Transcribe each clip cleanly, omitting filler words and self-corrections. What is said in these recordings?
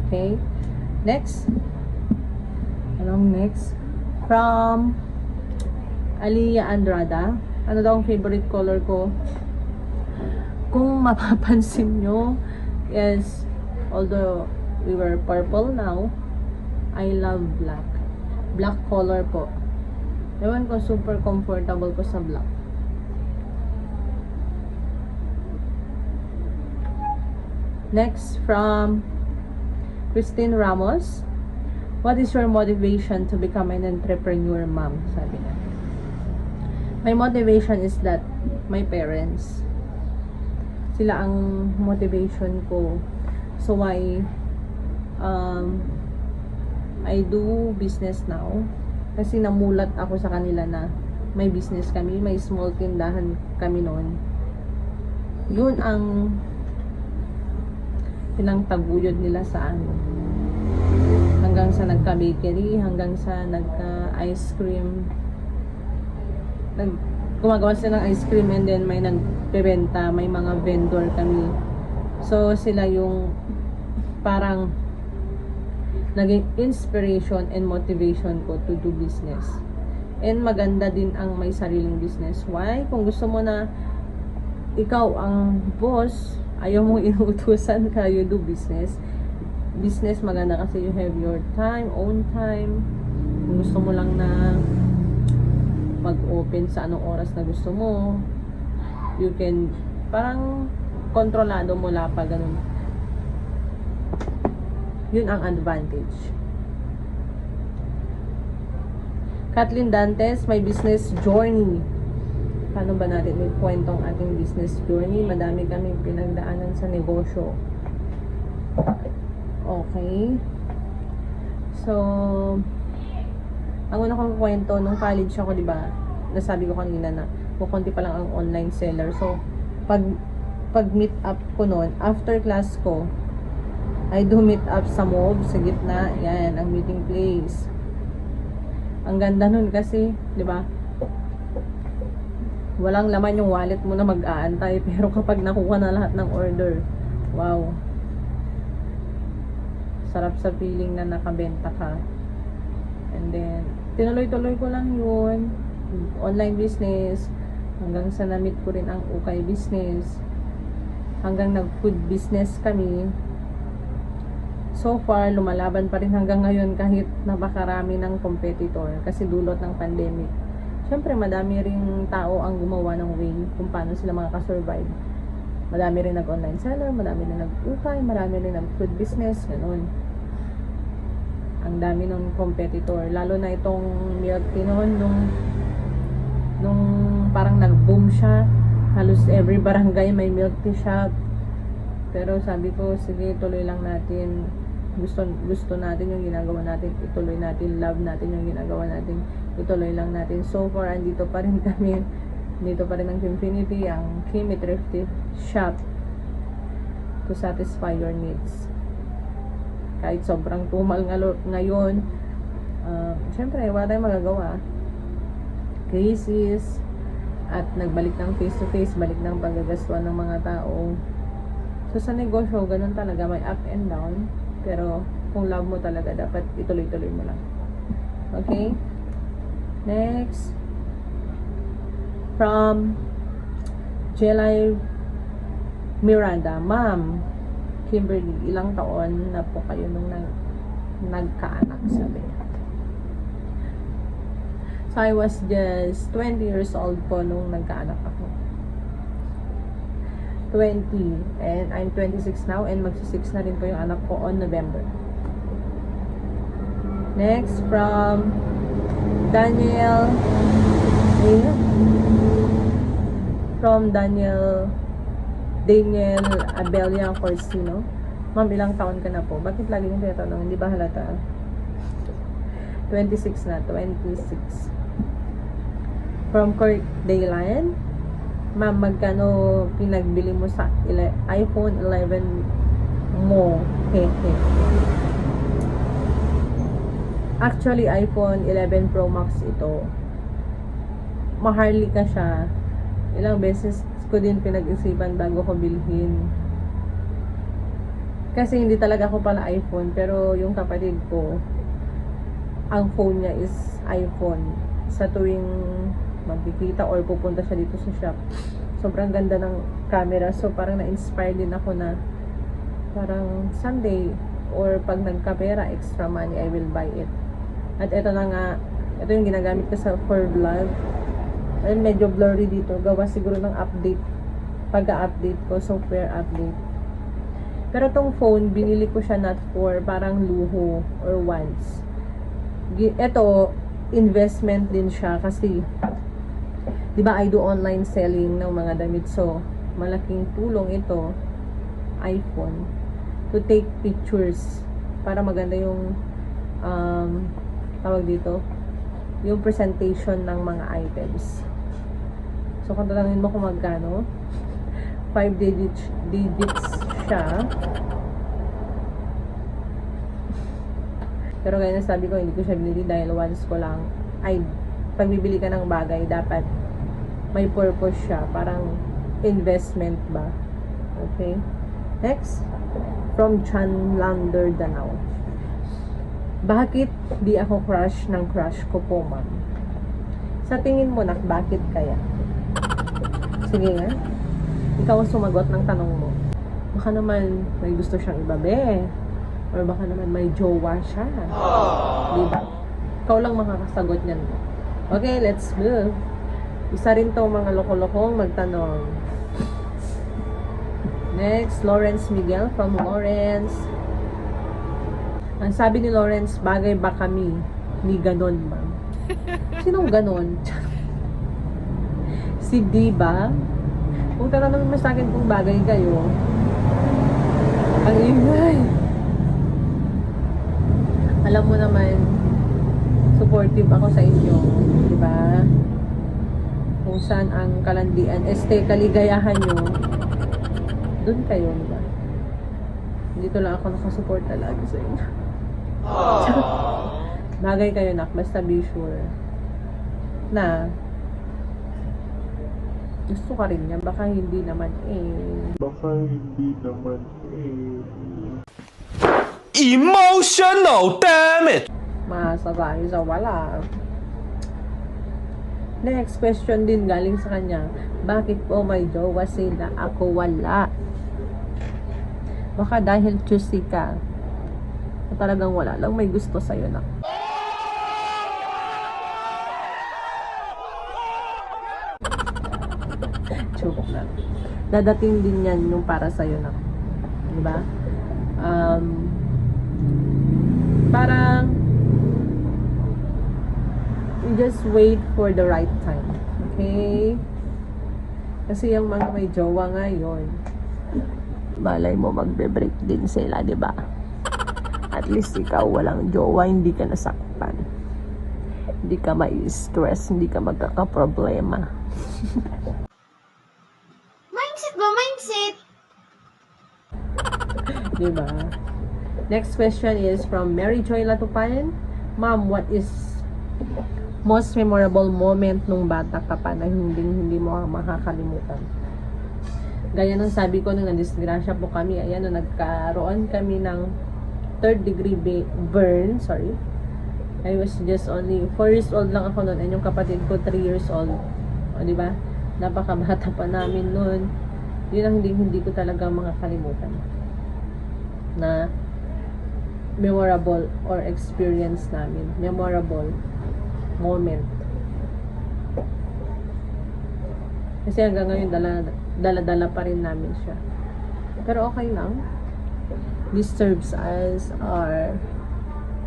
Okay? Next. Anong next? From Aliyah Andrada. Ano daw ang favorite color ko? Kung mapapansin nyo, yes, although we were purple now, I love black. Black color po. Ewan ko, super comfortable ko sa black. Next, from Christine Ramos. What is your motivation to become an entrepreneur, ma'am? Sabi niya. My motivation is that my parents, sila ang motivation ko. So why I do business now kasi namulat ako sa kanila na may business kami, may small tindahan kami noon. Yun ang pinangtaguyod nila sa amin. Hanggang sa nagka-bakery, hanggang sa nagka-ice cream. Gumagawa sila ng ice cream and then may nagbebenta, may mga vendor kami. So sila yung parang naging inspiration and motivation ko to do business. And maganda din ang may sariling business. Why? Kung gusto mo na ikaw ang boss, ayaw mong inuutusan ka, you do business. Business maganda kasi you have your time, own time. Kung gusto mo lang na mag-open sa anong oras na gusto mo, you can, parang kontrolado mo pa, ganun. Yun ang advantage. Kathleen Dantes, my business journey. Paano ba natin may kwentong ating business journey? Madami kami pinagdaanan sa negosyo. Okay. So, ang una kong kwento, nung college ako, di ba, nasabi ko kanina na kukunti pa lang ang online seller. So, pag meet up ko noon, after class ko, I do meet up sa MOB, sa gitna. Yan, ang meeting place. Ang ganda nun kasi, di ba? Walang laman yung wallet mo na mag-aantay. Pero kapag nakuha na lahat ng order, wow. Sarap sa feeling na nakabenta ka. And then, tinuloy-tuloy ko lang yun. Online business. Hanggang sa na-meet ko rin ang ukay business. Hanggang nag-food business kami. So far, lumalaban pa rin hanggang ngayon kahit napakarami ng competitor kasi dulot ng pandemic. Siyempre, madami ring tao ang gumawa ng way kung paano sila makakasurvive. Madami rin nag-online seller, madami rin nag-ukay, marami rin nag-food business, ganun. Ang dami ng competitor. Lalo na itong milk tea noon, nung parang nag-boom siya. Halos every barangay may milk tea shop. Pero sabi ko, sige, tuloy lang natin. Gusto natin yung ginagawa natin, ituloy natin. Love natin yung ginagawa natin, ituloy lang natin. So far, andito pa rin kami. Dito pa rin ang Kimfinity, ang Kimi Thrifty Shop to satisfy your needs. Kahit sobrang tumal ngayon, syempre, wala tayong magagawa. Crisis, at nagbalik ng face-to-face, balik ng paggagaswa ng mga tao. So, sa negosyo, ganun talaga, may up and down. Pero, kung love mo talaga, dapat ituloy-tuloy mo lang. Okay? Next. From Jelay Miranda. Ma'am, Kimberly, ilang taon na po kayo nung nagkaanak, sabi niya. So, I was just 20 years old po nung nagkaanak ako. 20. And I'm 26 now. And magsi-6 na rin po yung anak ko on November. Next, from Daniel. From Daniel Abelia Corsino. Ma'am, ilang taon ka na po? Bakit lagi niyo tinatanong? Hindi ba halata? 26 na. 26. From Kurt Dayline. Ma'am, magkano pinagbili mo sa iPhone 11 mo? Hehe. Actually, iPhone 11 Pro Max ito. Maharli ka siya. Ilang beses ko din pinag-isipan bago ko bilhin. Kasi hindi talaga ako pala iPhone, pero yung kapatid ko, ang phone niya is iPhone. Sa tuwing magkikita or pupunta siya dito sa shop, sobrang ganda ng camera. So parang na-inspire din ako na parang someday or pag nagkapera, extra money, I will buy it. At ito na nga, ito yung ginagamit ko for vlog. Ayun, medyo blurry dito. Gawa siguro ng update. Pag-update ko, software update. Pero tong phone, binili ko siya not for parang luho or wants. Ito, investment din siya kasi, di ba, I do online selling ng mga damit. So, malaking tulong ito, iPhone, to take pictures para maganda yung tawag dito, yung presentation ng mga items. So, kung tatangin mo kung magkano, 5 digits siya. Pero gaya na sabi ko, hindi ko siya binili dahil once ko lang, pag bibili ka ng bagay, dapat may purpose siya. Parang investment ba? Okay? Next, from Chan Lander Danao. Bakit di ako crush ng crush ko po, ma'am? Sa tingin mo, nak, bakit kaya? Sige nga. Ikaw ang sumagot ng tanong mo. Baka naman may gusto siyang ibabe. Or baka naman may jowa siya. Diba? Ikaw lang makakasagot niyan. Okay, let's move. Isa rin to mga loko-lokong magtanong. Next, Lawrence Miguel from Lawrence. Ang sabi ni Lawrence, bagay ba kami ni ganon, ma'am? Sinong ganon? Si Diba? Kung tatanungin mo sa akin kung bagay kayo, ang ingay. Alam mo naman, supportive ako sa inyo, di ba? Kung saan ang kalandian, kaligayahan nyo, dun kayo, di ba? Dito lang ako nakasuporta lagi sa inyo. Bagay kayo, nak, basta be sure na gusto ka rin niya, baka hindi naman Emotional damage! maasa tayo sa wala. Next question din galing sa kanya. Bakit po may jowa sila? Ako wala. Baka dahil choosy ka. O talagang wala lang may gusto sa'yo na. Joke na. Dadating din yan yung para sa'yo na. Diba? Parang you just wait for the right time. Okay? Kasi yung mga may jowa ngayon, malay mo magbe-break din sila, di ba? At least ikaw walang jowa, hindi ka nasaktan. Hindi ka mai-stress, hindi ka magkakaproblema. Mindset ba? Mindset! Di ba? Next question is from Mary Joy Latupan. Ma'am, what is most memorable moment nung bata ka pa na hindi mo makakalimutan? Gaya ng sabi ko nung nadisgrasya po kami, ayan, nung nagkaroon kami ng 3rd degree burn, sorry. I was just only 4 years old lang ako noon, and yung kapatid ko 3 years old. O, di ba? Napakabata pa namin noon. Yun ang hindi ko talaga makakalimutan. Na memorable or experience namin. Memorable moment. Kasi hanggang ngayon dala-dala pa rin namin siya. Pero okay lang. This serves as our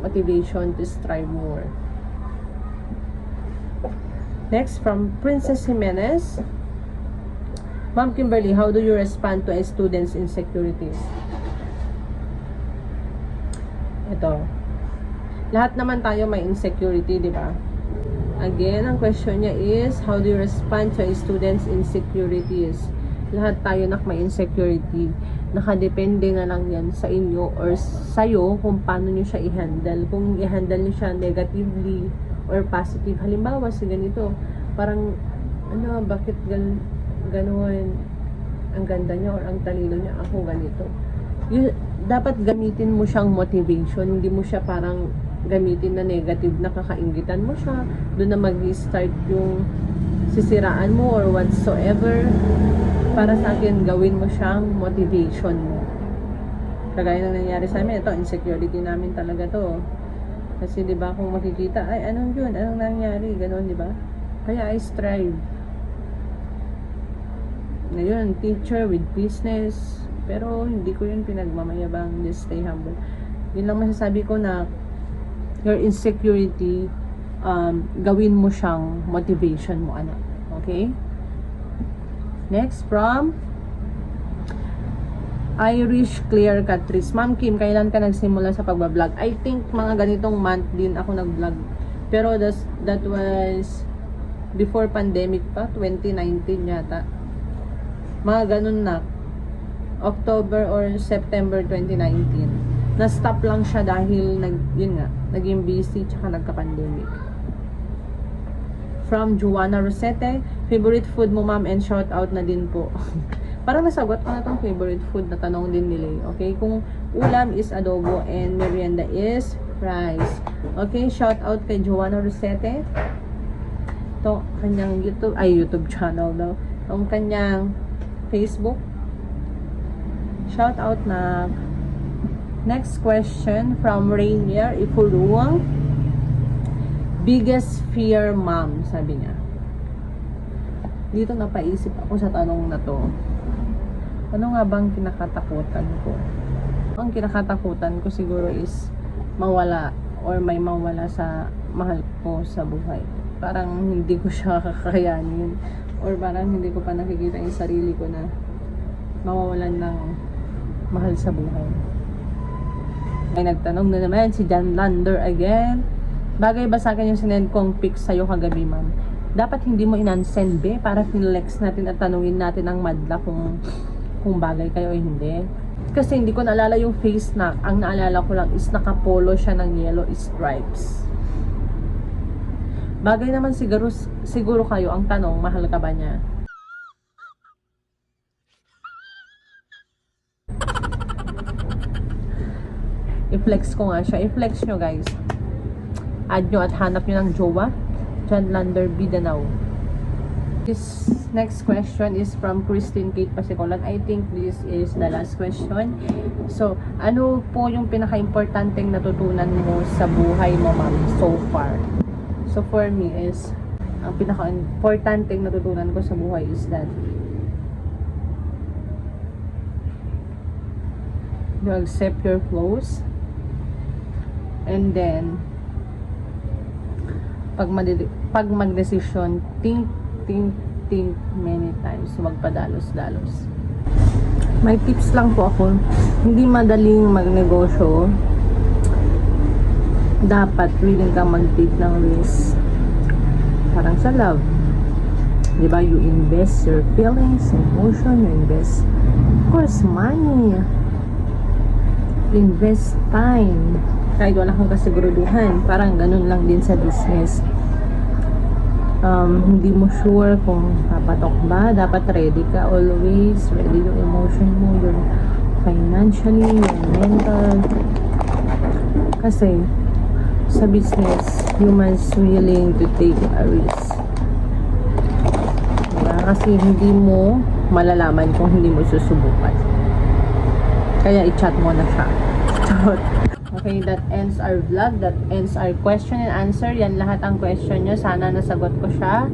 motivation to strive more. Next, from Princess Jimenez. Ma'am Kimberly, how do you respond to a student's insecurities? Ito. Lahat naman tayo may insecurity, di ba? Again, ang question niya is, how do you respond to a student's insecurities? Lahat tayo may insecurity. Nakadepende na lang yan sa inyo or sa'yo kung paano nyo siya i-handle. Kung i-handle nyo siya negatively or positive. Halimbawa, si ganito, parang, bakit gano'n ang ganda niya or ang talino niya, ako ganito. dapat gamitin mo siyang motivation, hindi mo siya parang gamitin na negative na kakaingitan mo siya, doon na mag-start yung sisiraan mo or whatsoever. Para sa akin, gawin mo siyang motivation mo. Kagaya ng nangyari sa amin, ito, insecurity namin talaga to. Kasi 'di ba kung makikita, ay anong yun, anong nangyari, gano'n 'di ba? Kaya I strive. Ngayon, teacher with business, pero hindi ko yun pinagmamayabang, just stay humble. Yun lang masasabi ko na your insecurity, gawin mo siyang motivation mo, anak. Okay? Next, from Irish Clear Catrice. Ma'am Kim, kailan ka nagsimula sa pagbablog? I think mga ganitong month din ako nag-vlog. Pero that was before pandemic pa, 2019 yata. Mga ganun na. October or September 2019. Na-stop lang siya dahil naging busy tsaka nagka-pandemic. From Joanna Rosete, favorite food mo ma'am and shout out na din po. Parang nasagot ko na itong favorite food na tanong din nila. Okay? Kung ulam is adobo and merienda is rice. Okay? Shout out kay Joanna Rosete. Ito, kanyang YouTube channel daw. Ang kanyang Facebook. Shout out na. Next question from Rainier Ifuruang. Biggest fear ma'am, sabi niya. Dito napaisip ako sa tanong na to. Ano nga bang kinakatakutan ko? Ang kinakatakutan ko siguro is mawala or may mawala sa mahal ko sa buhay. Parang hindi ko siya kakayanin or parang hindi ko pa nakikita yung sarili ko na mawawalan ng mahal sa buhay. Ay nagtanong na naman si John Lander again. Bagay ba sa akin yung sinend kong pic sa'yo kagabi, ma'am? Dapat hindi mo inansend, be, para finlex natin at tanungin natin ang madla kung bagay kayo o hindi. Kasi hindi ko naalala yung face na. Ang naalala ko lang is nakapolo siya ng yellow stripes. Bagay naman siguro kayo ang tanong, mahal ka ba niya? I-flex ko nga siya. I-flex nyo, guys. Add nyo at hanap nyo ng jowa. John Lander Bidanao. This next question is from Christine Kate Pasicolan. I think this is the last question. So, ano po yung pinaka-importanteng natutunan mo sa buhay mo, ma'am, so far? So, for me is, ang pinaka-importanteng natutunan ko sa buhay is that you accept your flaws, and then pag mag-decision, think many times, huwag padalos-dalos. May tips lang po ako. Hindi madaling magnegosyo. Dapat willing kang mag-take ng risk. Parang sa love. Diba? You invest your feelings, emotion, you invest, of course, money. You invest time. Kahit wala kang kasiguruduhan, parang ganun lang din sa business. Hindi mo sure kung papatok ba, dapat ready ka always, ready yung emotion mo, yung financially, yung mental. Kasi sa business, you must willing to take a risk. Diba? Kasi hindi mo malalaman kung hindi mo susubukan. Kaya i-chat mo na siya. Okay, that ends our vlog. That ends our question and answer. Yan lahat ang question nyo. Sana nasagot ko siya.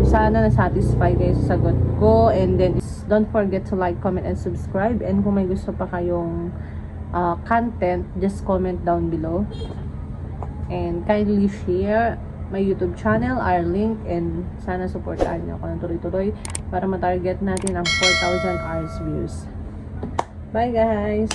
Sana na-satisfy kayo sa sagot ko. And then, don't forget to like, comment, and subscribe. And kung may gusto pa kayong content, just comment down below. And kindly share my YouTube channel, our link, and sana supportaan nyo ako ng tuloy-tuloy para ma-target natin ang 4,000 hours views. Bye guys!